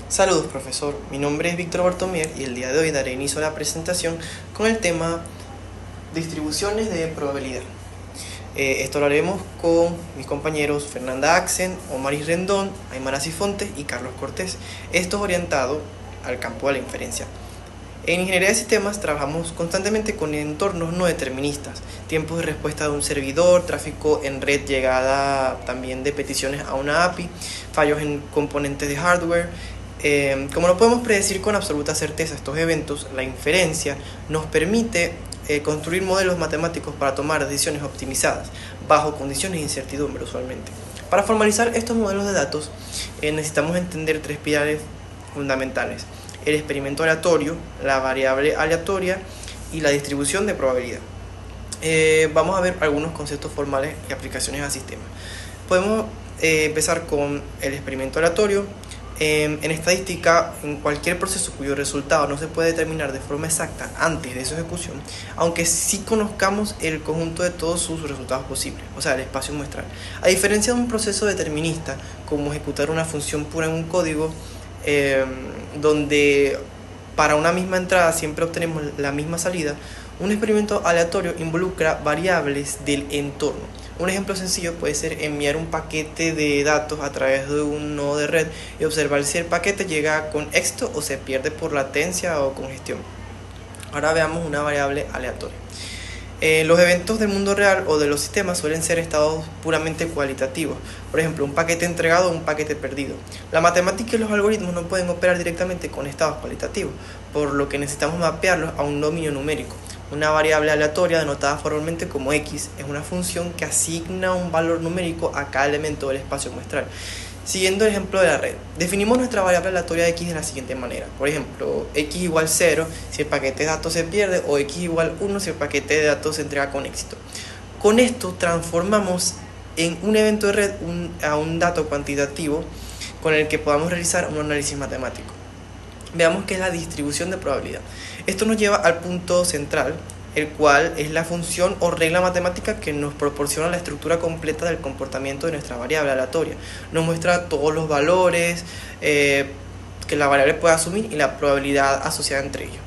Saludos, profesor. Mi nombre es Víctor Bartomier y el día de hoy daré inicio a la presentación con el tema distribuciones de probabilidad. Esto lo haremos con mis compañeros Fernanda Axen, Omaris Rendón, Aymara Sifontes y Carlos Cortés. Esto es orientado al campo de la inferencia. En ingeniería de sistemas trabajamos constantemente con entornos no deterministas, tiempos de respuesta de un servidor, tráfico en red, llegada también de peticiones a una API, fallos en componentes de hardware. Como no podemos predecir con absoluta certeza estos eventos, la inferencia nos permite construir modelos matemáticos para tomar decisiones optimizadas, bajo condiciones de incertidumbre usualmente. Para formalizar estos modelos de datos necesitamos entender tres pilares fundamentales: el experimento aleatorio, la variable aleatoria y la distribución de probabilidad. Vamos a ver algunos conceptos formales y aplicaciones al sistema. Podemos empezar con el experimento aleatorio. En estadística, en cualquier proceso cuyo resultado no se puede determinar de forma exacta antes de su ejecución, aunque sí conozcamos el conjunto de todos sus resultados posibles, o sea, el espacio muestral. A diferencia de un proceso determinista, como ejecutar una función pura en un código, donde para una misma entrada siempre obtenemos la misma salida, un experimento aleatorio involucra variables del entorno. Un ejemplo sencillo puede ser enviar un paquete de datos a través de un nodo de red y observar si el paquete llega con éxito o se pierde por latencia o congestión. Ahora veamos una variable aleatoria. Los eventos del mundo real o de los sistemas suelen ser estados puramente cualitativos, por ejemplo, un paquete entregado o un paquete perdido. La matemática y los algoritmos no pueden operar directamente con estados cualitativos, por lo que necesitamos mapearlos a un dominio numérico. Una variable aleatoria, denotada formalmente como x, es una función que asigna un valor numérico a cada elemento del espacio muestral. Siguiendo el ejemplo de la red, definimos nuestra variable aleatoria x de la siguiente manera. Por ejemplo, x igual 0 si el paquete de datos se pierde, o x igual 1 si el paquete de datos se entrega con éxito. Con esto transformamos en un evento de red a un dato cuantitativo con el que podamos realizar un análisis matemático. Veamos qué es la distribución de probabilidad. Esto nos lleva al punto central, el cual es la función o regla matemática que nos proporciona la estructura completa del comportamiento de nuestra variable aleatoria. Nos muestra todos los valores que la variable puede asumir y la probabilidad asociada entre ellos.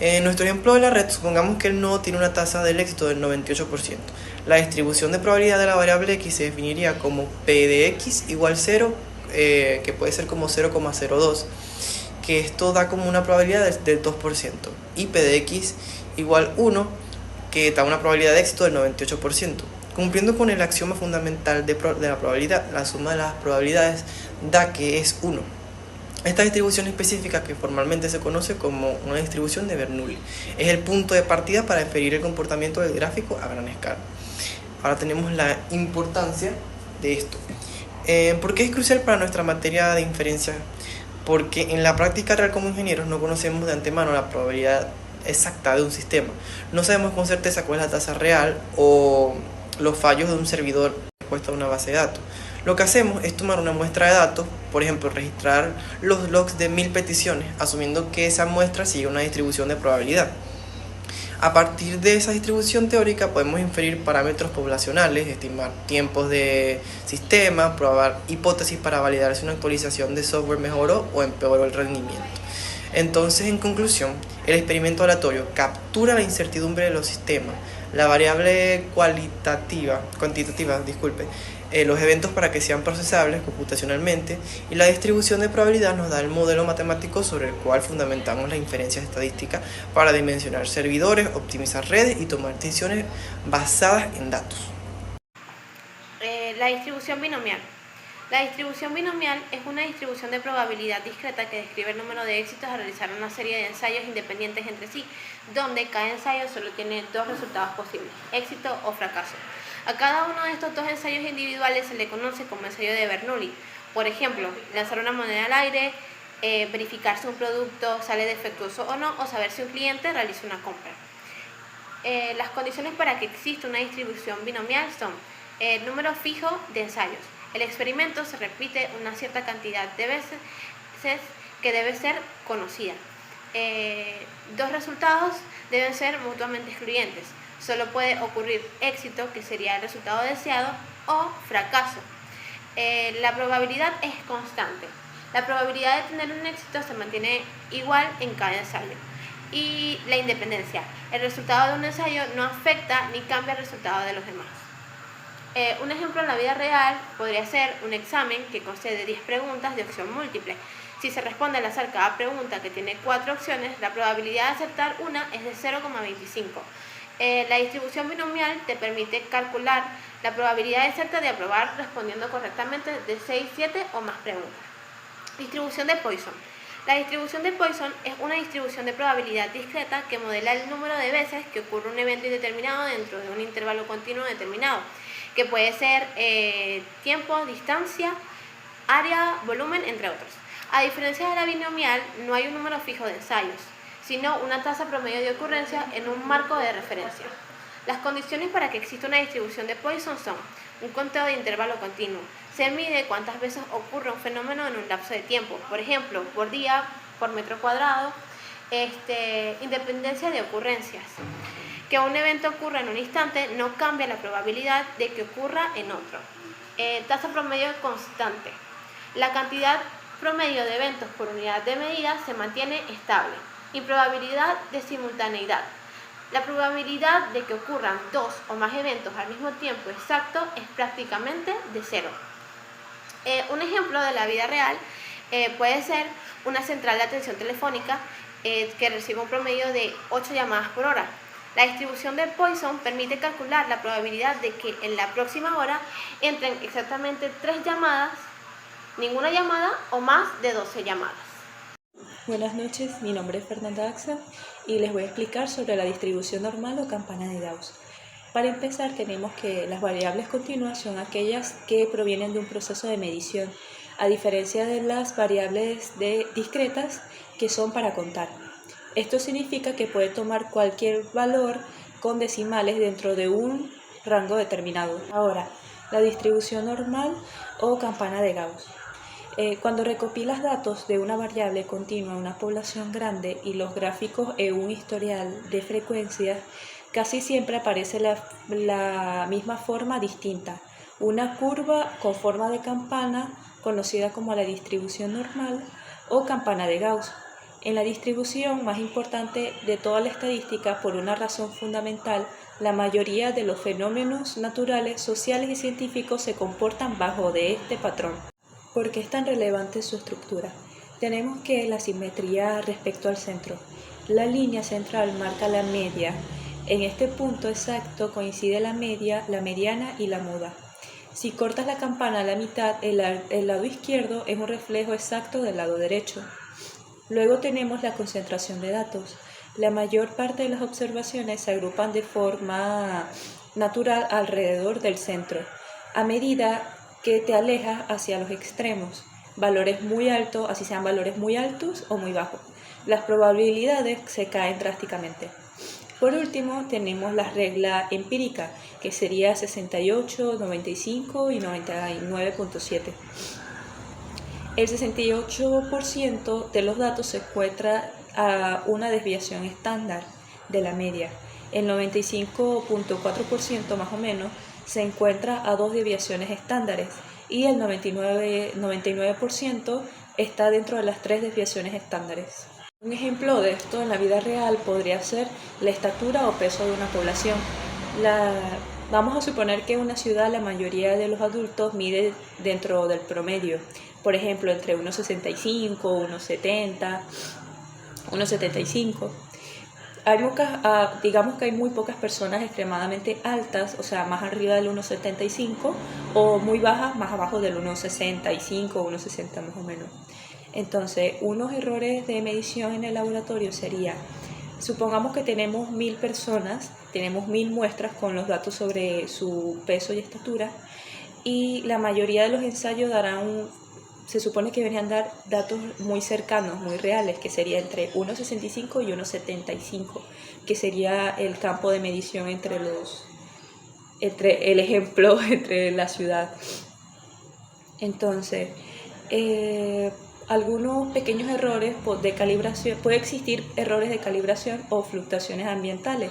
En nuestro ejemplo de la red, supongamos que el nodo tiene una tasa del éxito del 98%. La distribución de probabilidad de la variable x se definiría como p de x igual 0, que puede ser como 0,02, que esto da como una probabilidad del 2%, y p de x igual 1, que da una probabilidad de éxito del 98%. Cumpliendo con el axioma fundamental de la probabilidad, la suma de las probabilidades da que es 1. Esta distribución específica, que formalmente se conoce como una distribución de Bernoulli, es el punto de partida para inferir el comportamiento del gráfico a gran escala. Ahora tenemos la importancia de esto. ¿Por qué es crucial para nuestra materia de inferencia? Porque en la práctica real como ingenieros no conocemos de antemano la probabilidad exacta de un sistema. No sabemos con certeza cuál es la tasa real o los fallos de un servidor respuesta a una base de datos. Lo que hacemos es tomar una muestra de datos, por ejemplo, registrar los logs de 1000 peticiones, asumiendo que esa muestra sigue una distribución de probabilidad. A partir de esa distribución teórica podemos inferir parámetros poblacionales, estimar tiempos de sistema, probar hipótesis para validar si una actualización de software mejoró o empeoró el rendimiento. Entonces, en conclusión, el experimento aleatorio captura la incertidumbre de los sistemas, la variable cuantitativa, los eventos para que sean procesables computacionalmente, y la distribución de probabilidad nos da el modelo matemático sobre el cual fundamentamos la inferencia estadística para dimensionar servidores, optimizar redes y tomar decisiones basadas en datos. La distribución binomial. La distribución binomial es una distribución de probabilidad discreta que describe el número de éxitos a realizar una serie de ensayos independientes entre sí, donde cada ensayo solo tiene dos resultados posibles, éxito o fracaso. A cada uno de estos dos ensayos individuales se le conoce como ensayo de Bernoulli. Por ejemplo, lanzar una moneda al aire, verificar si un producto sale defectuoso o no, o saber si un cliente realiza una compra. Las condiciones para que exista una distribución binomial son el número fijo de ensayos. El experimento se repite una cierta cantidad de veces que debe ser conocida. Dos resultados deben ser mutuamente excluyentes. Solo puede ocurrir éxito, que sería el resultado deseado, o fracaso. La probabilidad es constante. La probabilidad de tener un éxito se mantiene igual en cada ensayo. Y la independencia. El resultado de un ensayo no afecta ni cambia el resultado de los demás. Un ejemplo en la vida real podría ser un examen que conste de 10 preguntas de opción múltiple. Si se responde al azar cada pregunta que tiene 4 opciones, la probabilidad de acertar una es de 0,25. La distribución binomial te permite calcular la probabilidad exacta de aprobar respondiendo correctamente de 6, 7 o más preguntas. Distribución de Poisson. La distribución de Poisson es una distribución de probabilidad discreta que modela el número de veces que ocurre un evento indeterminado dentro de un intervalo continuo determinado, que puede ser tiempo, distancia, área, volumen, entre otros. A diferencia de la binomial, no hay un número fijo de ensayos, sino una tasa promedio de ocurrencia en un marco de referencia. Las condiciones para que exista una distribución de Poisson son un conteo de intervalo continuo. Se mide cuántas veces ocurre un fenómeno en un lapso de tiempo, por ejemplo, por día, por metro cuadrado. Independencia de ocurrencias. Que un evento ocurra en un instante no cambia la probabilidad de que ocurra en otro. Tasa promedio constante. La cantidad promedio de eventos por unidad de medida se mantiene estable. Improbabilidad de simultaneidad. La probabilidad de que ocurran 2 o más eventos al mismo tiempo exacto es prácticamente de 0. Un ejemplo de la vida real puede ser una central de atención telefónica que recibe un promedio de 8 llamadas por hora. La distribución de Poisson permite calcular la probabilidad de que en la próxima hora entren exactamente 3 llamadas, ninguna llamada o más de 12 llamadas. Buenas noches, mi nombre es Fernanda Axa y les voy a explicar sobre la distribución normal o campana de Gauss. Para empezar, tenemos que las variables continuas son aquellas que provienen de un proceso de medición, a diferencia de las variables discretas que son para contar. Esto significa que puede tomar cualquier valor con decimales dentro de un rango determinado. Ahora, la distribución normal o campana de Gauss. Cuando recopilas datos de una variable continua, una población grande y los gráficos en un historial de frecuencias, casi siempre aparece la misma forma distinta, una curva con forma de campana conocida como la distribución normal o campana de Gauss. En la distribución más importante de toda la estadística, por una razón fundamental, la mayoría de los fenómenos naturales, sociales y científicos se comportan bajo de este patrón. ¿Por qué es tan relevante su estructura? Tenemos que la simetría respecto al centro. La línea central marca la media. En este punto exacto coincide la media, la mediana y la muda. Si cortas la campana a la mitad, el lado izquierdo es un reflejo exacto del lado derecho. Luego tenemos la concentración de datos. La mayor parte de las observaciones se agrupan de forma natural alrededor del centro, a medida que te alejas hacia los extremos, valores muy altos, así sean valores muy altos o muy bajos. Las probabilidades se caen drásticamente. Por último, tenemos la regla empírica, que sería 68, 95 y 99.7. El 68% de los datos se encuentra a una desviación estándar de la media. El 95.4% más o menos se encuentra a 2 desviaciones estándares y el 99% está dentro de las 3 desviaciones estándares. Un ejemplo de esto en la vida real podría ser la estatura o peso de una población. Vamos a suponer que en una ciudad la mayoría de los adultos mide dentro del promedio, por ejemplo entre 1,65, 1,70, 1,75. Digamos que hay muy pocas personas extremadamente altas, o sea, más arriba del 1,75, o muy bajas, más abajo del 1,65 o 1,60 más o menos. Entonces, unos errores de medición en el laboratorio sería, supongamos que tenemos 1000 personas, tenemos 1000 muestras con los datos sobre su peso y estatura, y la mayoría de los ensayos se supone que deberían dar datos muy cercanos, muy reales, que sería entre 1,65 y 1,75, que sería el campo de medición entre la ciudad. Entonces, algunos pequeños errores de calibración, puede existir errores de calibración o fluctuaciones ambientales,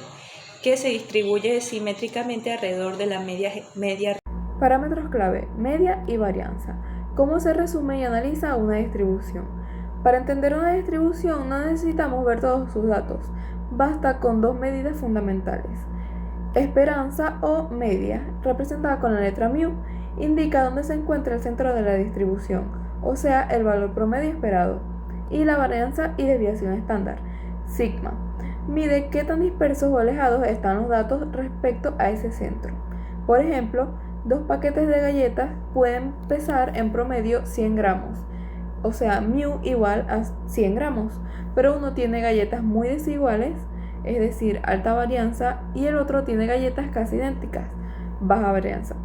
que se distribuye simétricamente alrededor de la media. Parámetros clave, media y varianza. ¿Cómo se resume y analiza una distribución? Para entender una distribución no necesitamos ver todos sus datos, basta con dos medidas fundamentales. Esperanza o media, representada con la letra mu, indica dónde se encuentra el centro de la distribución, o sea, el valor promedio esperado, y la varianza y desviación estándar, sigma, mide qué tan dispersos o alejados están los datos respecto a ese centro. Por ejemplo, 2 paquetes de galletas pueden pesar en promedio 100 gramos, o sea, mu igual a 100 gramos, pero uno tiene galletas muy desiguales, es decir, alta varianza, y el otro tiene galletas casi idénticas, baja varianza.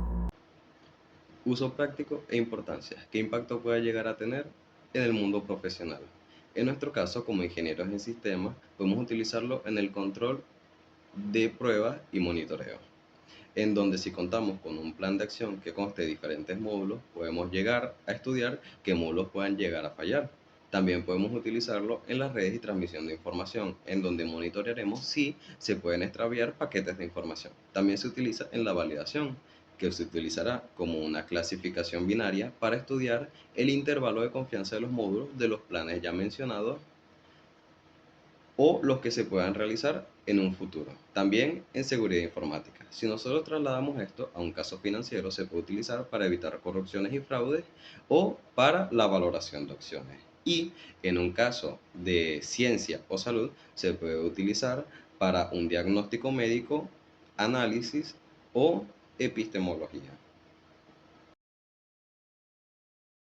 Uso práctico e importancia. ¿Qué impacto puede llegar a tener en el mundo profesional? En nuestro caso, como ingenieros en sistemas, podemos utilizarlo en el control de pruebas y monitoreo, en donde si contamos con un plan de acción que conste de diferentes módulos, podemos llegar a estudiar qué módulos puedan llegar a fallar. También podemos utilizarlo en las redes y transmisión de información, en donde monitorearemos si se pueden extraviar paquetes de información. También se utiliza en la validación, que se utilizará como una clasificación binaria para estudiar el intervalo de confianza de los módulos de los planes ya mencionados o los que se puedan realizar en un futuro. También en seguridad informática. Si nosotros trasladamos esto a un caso financiero, se puede utilizar para evitar corrupciones y fraudes o para la valoración de opciones. Y en un caso de ciencia o salud, se puede utilizar para un diagnóstico médico, análisis o epistemología.